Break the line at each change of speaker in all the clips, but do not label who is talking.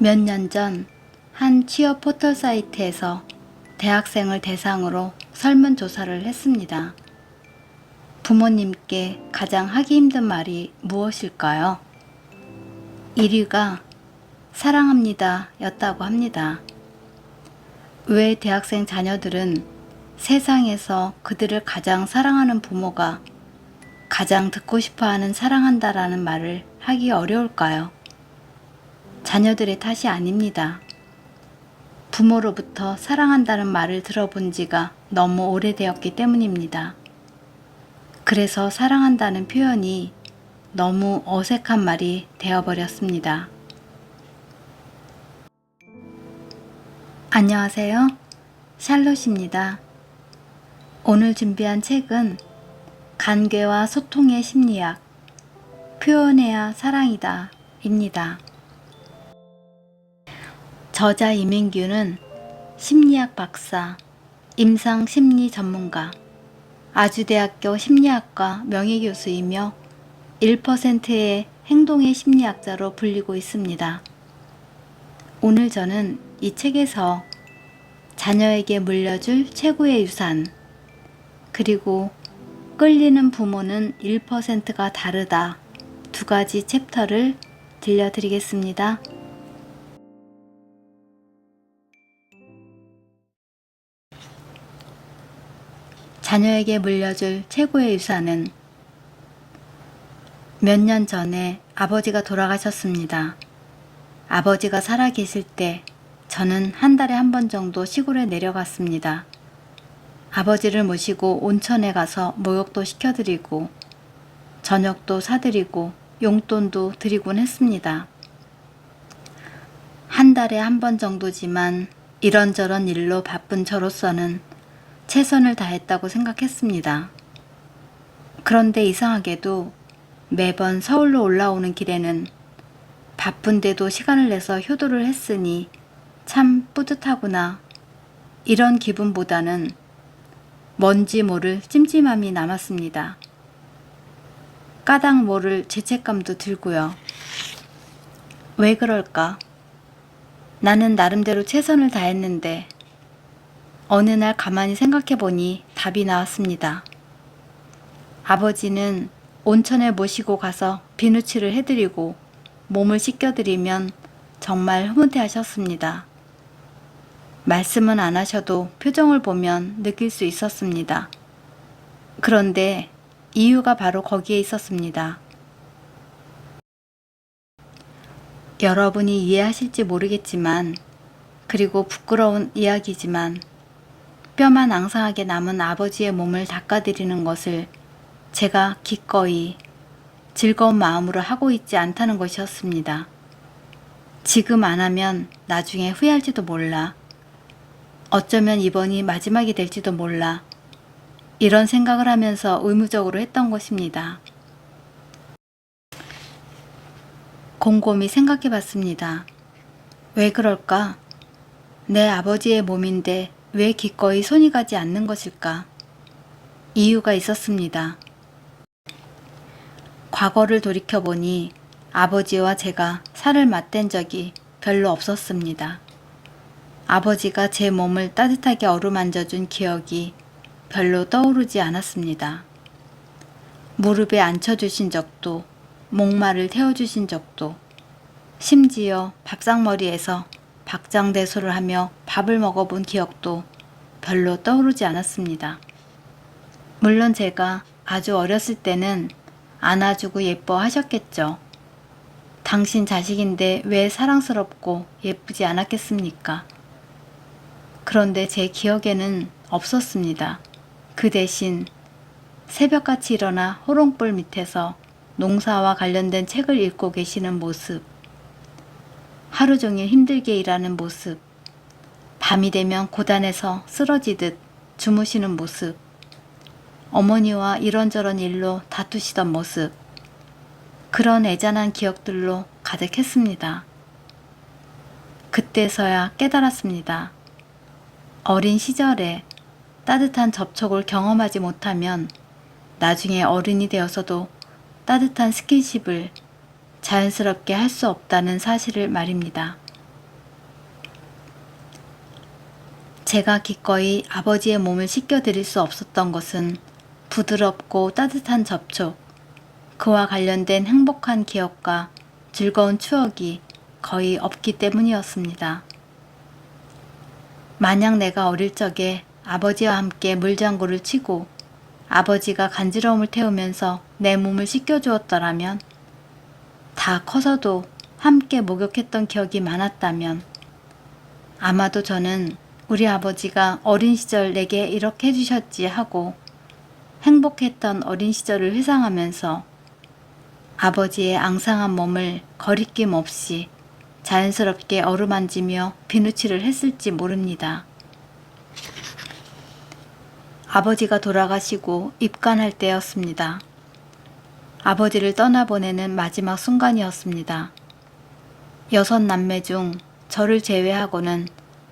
몇 년 전 한 취업 포털 사이트에서 대학생을 대상으로 설문조사를 했습니다. 부모님께 가장 하기 힘든 말이 무엇일까요? 1위가 사랑합니다 였다고 합니다. 왜 대학생 자녀들은 세상에서 그들을 가장 사랑하는 부모가 가장 듣고 싶어하는 사랑한다라는 말을 하기 어려울까요? 자녀들의 탓이 아닙니다. 부모로부터 사랑한다는 말을 들어본 지가 너무 오래되었기 때문입니다. 그래서 사랑한다는 표현이 너무 어색한 말이 되어버렸습니다. 안녕하세요. 샬롯입니다. 오늘 준비한 책은 관계와 소통의 심리학, 표현해야 사랑이다 입니다. 저자 이민규는 심리학 박사, 임상 심리 전문가, 아주대학교 심리학과 명예교수이며 1%의 행동의 심리학자로 불리고 있습니다. 오늘 저는 이 책에서 자녀에게 물려줄 최고의 유산, 그리고 끌리는 부모는 1%가 다르다 두 가지 챕터를 들려드리겠습니다. 자녀에게 물려줄 최고의 유산은 몇 년 전에 아버지가 돌아가셨습니다. 아버지가 살아계실 때 저는 한 달에 한 번 정도 시골에 내려갔습니다. 아버지를 모시고 온천에 가서 목욕도 시켜드리고 저녁도 사드리고 용돈도 드리곤 했습니다. 한 달에 한 번 정도지만 이런저런 일로 바쁜 저로서는 최선을 다했다고 생각했습니다. 그런데 이상하게도 매번 서울로 올라오는 길에는 바쁜데도 시간을 내서 효도를 했으니 참 뿌듯하구나, 이런 기분보다는 뭔지 모를 찜찜함이 남았습니다. 까닭 모를 죄책감도 들고요. 왜 그럴까? 나는 나름대로 최선을 다했는데 어느 날 가만히 생각해보니 답이 나왔습니다. 아버지는 온천에 모시고 가서 비누칠을 해드리고 몸을 씻겨드리면 정말 흐뭇해하셨습니다. 말씀은 안 하셔도 표정을 보면 느낄 수 있었습니다. 그런데 이유가 바로 거기에 있었습니다. 여러분이 이해하실지 모르겠지만, 그리고 부끄러운 이야기지만 뼈만 앙상하게 남은 아버지의 몸을 닦아드리는 것을 제가 기꺼이 즐거운 마음으로 하고 있지 않다는 것이었습니다. 지금 안 하면 나중에 후회할지도 몰라. 어쩌면 이번이 마지막이 될지도 몰라. 이런 생각을 하면서 의무적으로 했던 것입니다. 곰곰이 생각해 봤습니다. 왜 그럴까? 내 아버지의 몸인데 왜 기꺼이 손이 가지 않는 것일까? 이유가 있었습니다. 과거를 돌이켜보니 아버지와 제가 살을 맞댄 적이 별로 없었습니다. 아버지가 제 몸을 따뜻하게 어루만져준 기억이 별로 떠오르지 않았습니다. 무릎에 앉혀주신 적도, 목마를 태워주신 적도, 심지어 밥상머리에서 박장대소를 하며 밥을 먹어본 기억도 별로 떠오르지 않았습니다. 물론 제가 아주 어렸을 때는 안아주고 예뻐하셨겠죠. 당신 자식인데 왜 사랑스럽고 예쁘지 않았겠습니까? 그런데 제 기억에는 없었습니다. 그 대신 새벽같이 일어나 호롱불 밑에서 농사와 관련된 책을 읽고 계시는 모습, 하루 종일 힘들게 일하는 모습, 밤이 되면 고단해서 쓰러지듯 주무시는 모습, 어머니와 이런저런 일로 다투시던 모습, 그런 애잔한 기억들로 가득했습니다. 그때서야 깨달았습니다. 어린 시절에 따뜻한 접촉을 경험하지 못하면 나중에 어른이 되어서도 따뜻한 스킨십을 자연스럽게 할 수 없다는 사실을 말입니다. 제가 기꺼이 아버지의 몸을 씻겨드릴 수 없었던 것은 부드럽고 따뜻한 접촉, 그와 관련된 행복한 기억과 즐거운 추억이 거의 없기 때문이었습니다. 만약 내가 어릴 적에 아버지와 함께 물장구를 치고 아버지가 간지러움을 태우면서 내 몸을 씻겨주었더라면, 다 커서도 함께 목욕했던 기억이 많았다면, 아마도 저는 우리 아버지가 어린 시절 내게 이렇게 해주셨지 하고 행복했던 어린 시절을 회상하면서 아버지의 앙상한 몸을 거리낌 없이 자연스럽게 어루만지며 비누칠을 했을지 모릅니다. 아버지가 돌아가시고 입간할 때였습니다. 아버지를 떠나보내는 마지막 순간이었습니다. 6남매 중 저를 제외하고는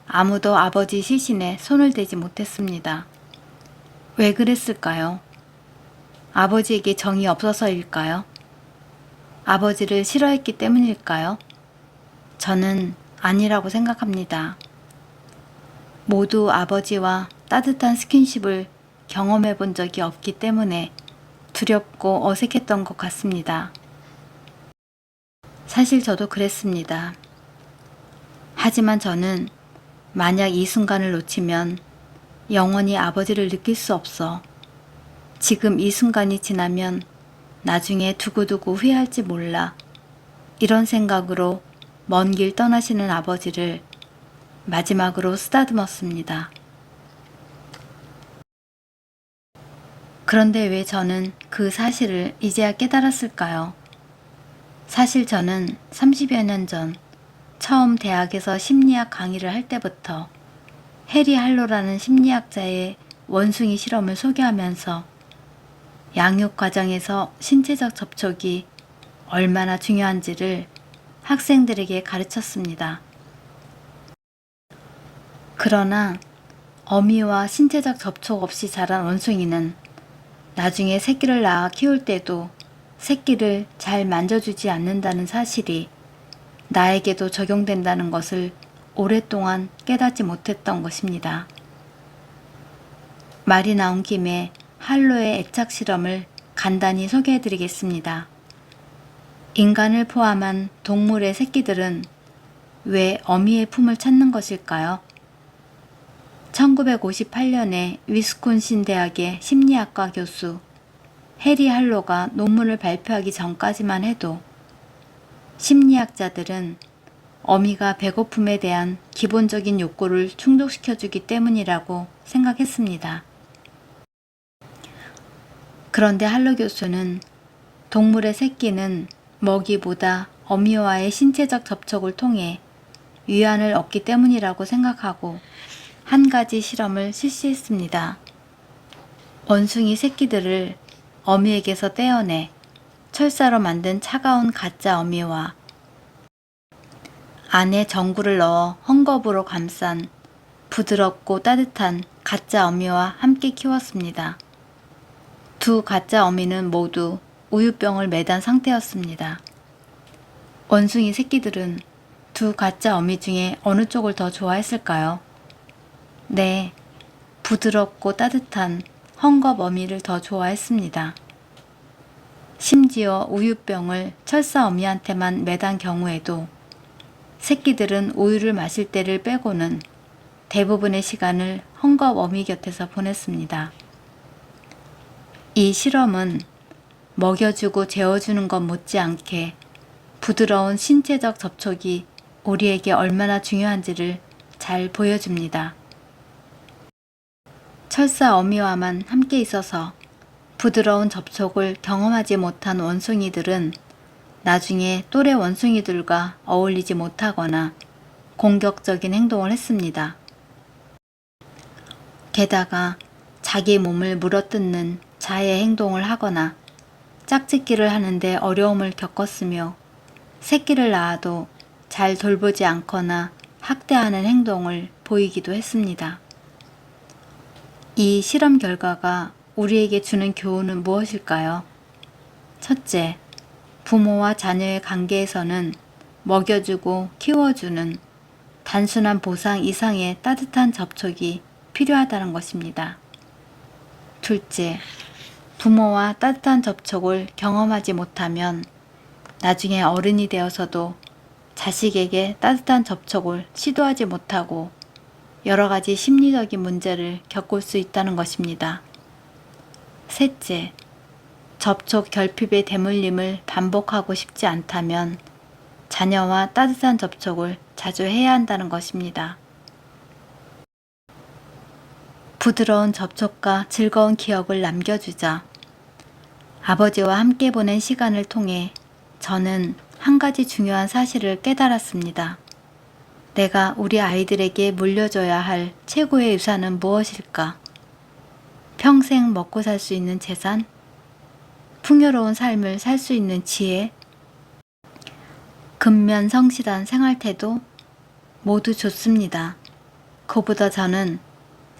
아무도 아버지 시신에 손을 대지 못했습니다. 왜 그랬을까요? 아버지에게 정이 없어서일까요? 아버지를 싫어했기 때문일까요? 저는 아니라고 생각합니다. 모두 아버지와 따뜻한 스킨십을 경험해 본 적이 없기 때문에 두렵고 어색했던 것 같습니다. 사실 저도 그랬습니다. 하지만 저는 만약 이 순간을 놓치면 영원히 아버지를 느낄 수 없어 지금 이 순간이 지나면 나중에 두고두고 후회할지 몰라, 이런 생각으로 먼 길 떠나시는 아버지를 마지막으로 쓰다듬었습니다. 그런데 왜 저는 그 사실을 이제야 깨달았을까요? 사실 저는 30여 년 전 처음 대학에서 심리학 강의를 할 때부터 해리 할로라는 심리학자의 원숭이 실험을 소개하면서 양육 과정에서 신체적 접촉이 얼마나 중요한지를 학생들에게 가르쳤습니다. 그러나 어미와 신체적 접촉 없이 자란 원숭이는 나중에 새끼를 낳아 키울 때도 새끼를 잘 만져주지 않는다는 사실이 나에게도 적용된다는 것을 오랫동안 깨닫지 못했던 것입니다. 말이 나온 김에 할로의 애착 실험을 간단히 소개해드리겠습니다. 인간을 포함한 동물의 새끼들은 왜 어미의 품을 찾는 것일까요? 1958년에 위스콘신 대학의 심리학과 교수 해리 할로가 논문을 발표하기 전까지만 해도 심리학자들은 어미가 배고픔에 대한 기본적인 욕구를 충족시켜주기 때문이라고 생각했습니다. 그런데 할로 교수는 동물의 새끼는 먹이보다 어미와의 신체적 접촉을 통해 위안을 얻기 때문이라고 생각하고 한 가지 실험을 실시했습니다. 원숭이 새끼들을 어미에게서 떼어내 철사로 만든 차가운 가짜 어미와 안에 전구를 넣어 헝겊으로 감싼 부드럽고 따뜻한 가짜 어미와 함께 키웠습니다. 두 가짜 어미는 모두 우유병을 매단 상태였습니다. 원숭이 새끼들은 두 가짜 어미 중에 어느 쪽을 더 좋아했을까요? 네, 부드럽고 따뜻한 헝겊 어미를 더 좋아했습니다. 심지어 우유병을 철사 어미한테만 매단 경우에도 새끼들은 우유를 마실 때를 빼고는 대부분의 시간을 헝겊 어미 곁에서 보냈습니다. 이 실험은 먹여주고 재워주는 것 못지않게 부드러운 신체적 접촉이 우리에게 얼마나 중요한지를 잘 보여줍니다. 철사 어미와만 함께 있어서 부드러운 접촉을 경험하지 못한 원숭이들은 나중에 또래 원숭이들과 어울리지 못하거나 공격적인 행동을 했습니다. 게다가 자기 몸을 물어뜯는 자해 행동을 하거나 짝짓기를 하는데 어려움을 겪었으며 새끼를 낳아도 잘 돌보지 않거나 학대하는 행동을 보이기도 했습니다. 이 실험 결과가 우리에게 주는 교훈은 무엇일까요? 첫째, 부모와 자녀의 관계에서는 먹여주고 키워주는 단순한 보상 이상의 따뜻한 접촉이 필요하다는 것입니다. 둘째, 부모와 따뜻한 접촉을 경험하지 못하면 나중에 어른이 되어서도 자식에게 따뜻한 접촉을 시도하지 못하고 여러 가지 심리적인 문제를 겪을 수 있다는 것입니다. 셋째, 접촉 결핍의 대물림을 반복하고 싶지 않다면 자녀와 따뜻한 접촉을 자주 해야 한다는 것입니다. 부드러운 접촉과 즐거운 기억을 남겨주자. 아버지와 함께 보낸 시간을 통해 저는 한 가지 중요한 사실을 깨달았습니다. 내가 우리 아이들에게 물려줘야 할 최고의 유산은 무엇일까? 평생 먹고 살 수 있는 재산? 풍요로운 삶을 살 수 있는 지혜? 근면성실한 생활태도? 모두 좋습니다. 그보다 저는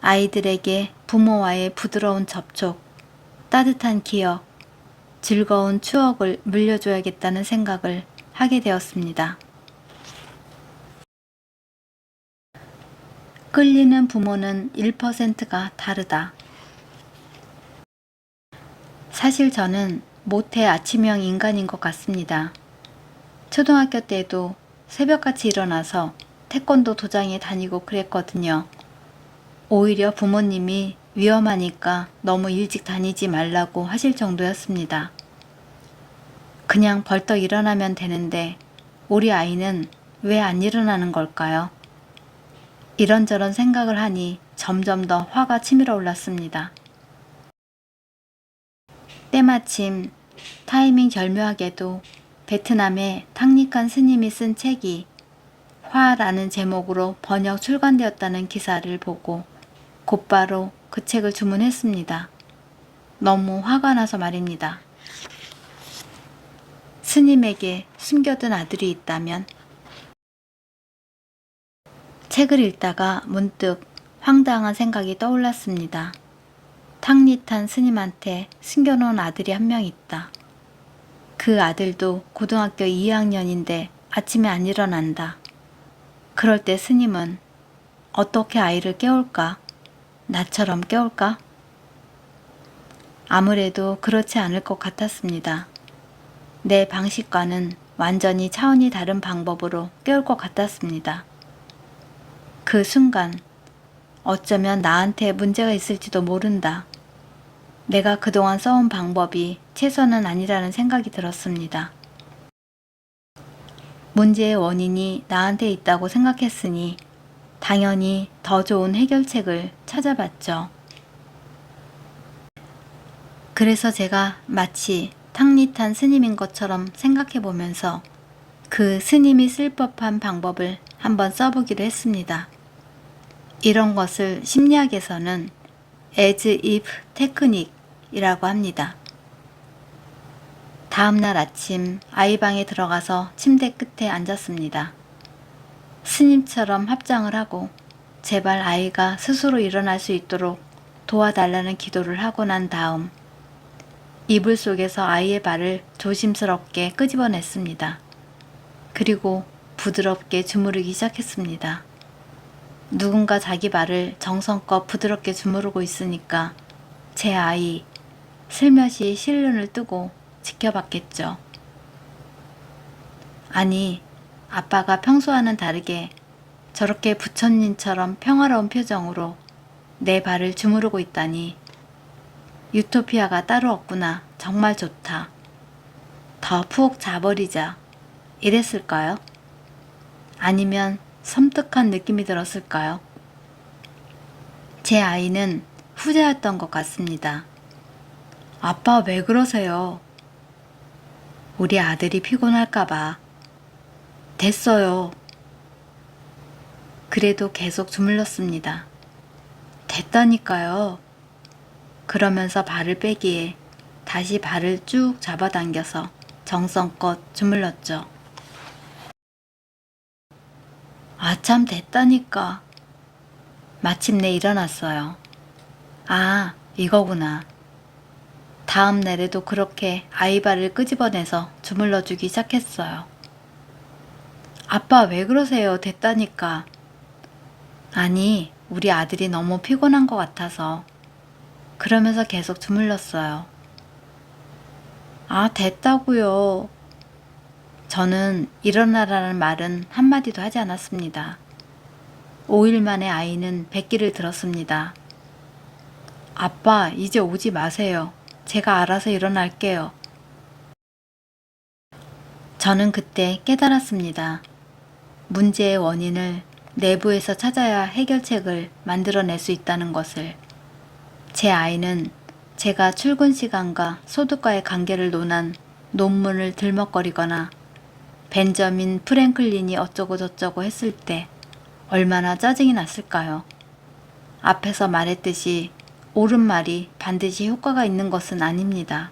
아이들에게 부모와의 부드러운 접촉, 따뜻한 기억, 즐거운 추억을 물려줘야겠다는 생각을 하게 되었습니다. 끌리는 부모는 1%가 다르다. 사실 저는 모태 아침형 인간인 것 같습니다. 초등학교 때도 새벽같이 일어나서 태권도 도장에 다니고 그랬거든요. 오히려 부모님이 위험하니까 너무 일찍 다니지 말라고 하실 정도였습니다. 그냥 벌떡 일어나면 되는데 우리 아이는 왜 안 일어나는 걸까요? 이런저런 생각을 하니 점점 더 화가 치밀어 올랐습니다. 때마침 타이밍 절묘하게도 베트남의 탕리칸 스님이 쓴 책이 화라는 제목으로 번역 출간되었다는 기사를 보고 곧바로 그 책을 주문했습니다. 너무 화가 나서 말입니다. 스님에게 숨겨둔 아들이 있다면? 책을 읽다가 문득 황당한 생각이 떠올랐습니다. 탕리탄 스님한테 숨겨놓은 아들이 한 명 있다. 그 아들도 고등학교 2학년인데 아침에 안 일어난다. 그럴 때 스님은 어떻게 아이를 깨울까? 나처럼 깨울까? 아무래도 그렇지 않을 것 같았습니다. 내 방식과는 완전히 차원이 다른 방법으로 깨울 것 같았습니다. 그 순간 어쩌면 나한테 문제가 있을지도 모른다. 내가 그동안 써온 방법이 최선은 아니라는 생각이 들었습니다. 문제의 원인이 나한테 있다고 생각했으니 당연히 더 좋은 해결책을 찾아봤죠. 그래서 제가 마치 탕리탄 스님인 것처럼 생각해 보면서 그 스님이 쓸 법한 방법을 한번 써보기로 했습니다. 이런 것을 심리학에서는 as if 테크닉이라고 합니다. 다음날 아침 아이 방에 들어가서 침대 끝에 앉았습니다. 스님처럼 합장을 하고 제발 아이가 스스로 일어날 수 있도록 도와달라는 기도를 하고 난 다음 이불 속에서 아이의 발을 조심스럽게 끄집어냈습니다. 그리고 부드럽게 주무르기 시작했습니다. 누군가 자기 발을 정성껏 부드럽게 주무르고 있으니까 제 아이 슬며시 실눈을 뜨고 지켜봤겠죠. 아니, 아빠가 평소와는 다르게 저렇게 부처님처럼 평화로운 표정으로 내 발을 주무르고 있다니 유토피아가 따로 없구나. 정말 좋다. 더 푹 자버리자. 이랬을까요? 아니면 섬뜩한 느낌이 들었을까요? 제 아이는 후자였던 것 같습니다. 아빠 왜 그러세요? 우리 아들이 피곤할까봐. 됐어요. 그래도 계속 주물렀습니다. 됐다니까요. 그러면서 발을 빼기에 다시 발을 쭉 잡아당겨서 정성껏 주물렀죠. 아참 됐다니까. 마침내 일어났어요. 아, 이거구나. 다음 날에도 그렇게 아이 발을 끄집어내서 주물러주기 시작했어요. 아빠 왜 그러세요? 됐다니까. 아니, 우리 아들이 너무 피곤한 것 같아서 그러면서 계속 주물렀어요. 아, 됐다고요. 저는 일어나라는 말은 한마디도 하지 않았습니다. 5일 만에 아이는 백기를 들었습니다. 아빠, 이제 오지 마세요. 제가 알아서 일어날게요. 저는 그때 깨달았습니다. 문제의 원인을 내부에서 찾아야 해결책을 만들어낼 수 있다는 것을. 제 아이는 제가 출근 시간과 소득과의 관계를 논한 논문을 들먹거리거나 벤저민 프랭클린이 어쩌고 저쩌고 했을 때 얼마나 짜증이 났을까요? 앞에서 말했듯이 옳은 말이 반드시 효과가 있는 것은 아닙니다.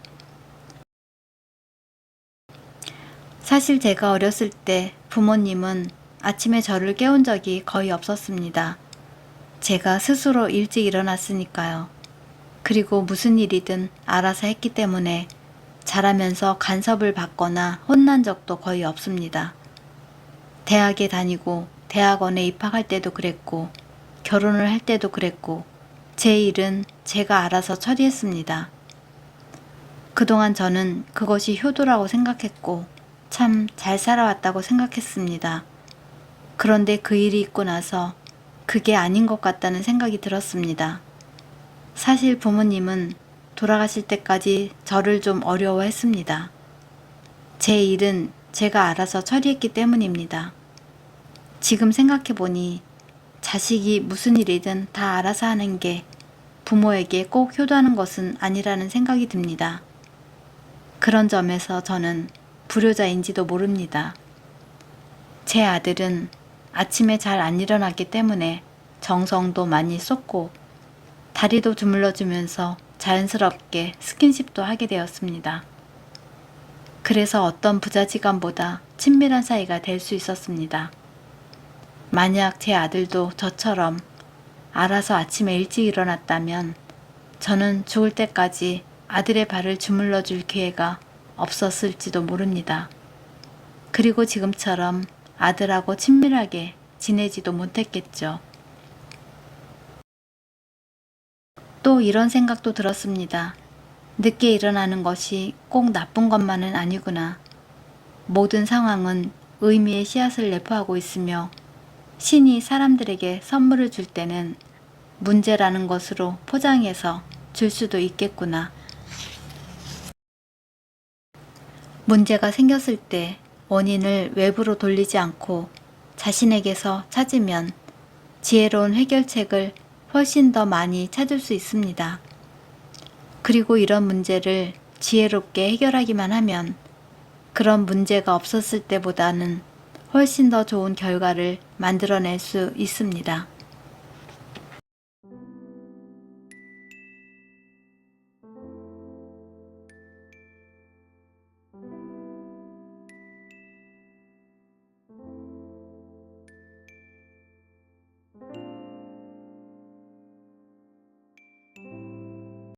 사실 제가 어렸을 때 부모님은 아침에 저를 깨운 적이 거의 없었습니다. 제가 스스로 일찍 일어났으니까요. 그리고 무슨 일이든 알아서 했기 때문에 자라면서 간섭을 받거나 혼난 적도 거의 없습니다. 대학에 다니고 대학원에 입학할 때도 그랬고 결혼을 할 때도 그랬고 제 일은 제가 알아서 처리했습니다. 그동안 저는 그것이 효도라고 생각했고 참 잘 살아왔다고 생각했습니다. 그런데 그 일이 있고 나서 그게 아닌 것 같다는 생각이 들었습니다. 사실 부모님은 돌아가실 때까지 저를 좀 어려워했습니다. 제 일은 제가 알아서 처리했기 때문입니다. 지금 생각해보니 자식이 무슨 일이든 다 알아서 하는 게 부모에게 꼭 효도하는 것은 아니라는 생각이 듭니다. 그런 점에서 저는 불효자인지도 모릅니다. 제 아들은 아침에 잘 안 일어났기 때문에 정성도 많이 쏟고 다리도 주물러주면서 자연스럽게 스킨십도 하게 되었습니다. 그래서 어떤 부자지간보다 친밀한 사이가 될 수 있었습니다. 만약 제 아들도 저처럼 알아서 아침에 일찍 일어났다면 저는 죽을 때까지 아들의 발을 주물러 줄 기회가 없었을지도 모릅니다. 그리고 지금처럼 아들하고 친밀하게 지내지도 못했겠죠. 또 이런 생각도 들었습니다. 늦게 일어나는 것이 꼭 나쁜 것만은 아니구나. 모든 상황은 의미의 씨앗을 내포하고 있으며 신이 사람들에게 선물을 줄 때는 문제라는 것으로 포장해서 줄 수도 있겠구나. 문제가 생겼을 때 원인을 외부로 돌리지 않고 자신에게서 찾으면 지혜로운 해결책을 훨씬 더 많이 찾을 수 있습니다. 그리고 이런 문제를 지혜롭게 해결하기만 하면 그런 문제가 없었을 때보다는 훨씬 더 좋은 결과를 만들어낼 수 있습니다.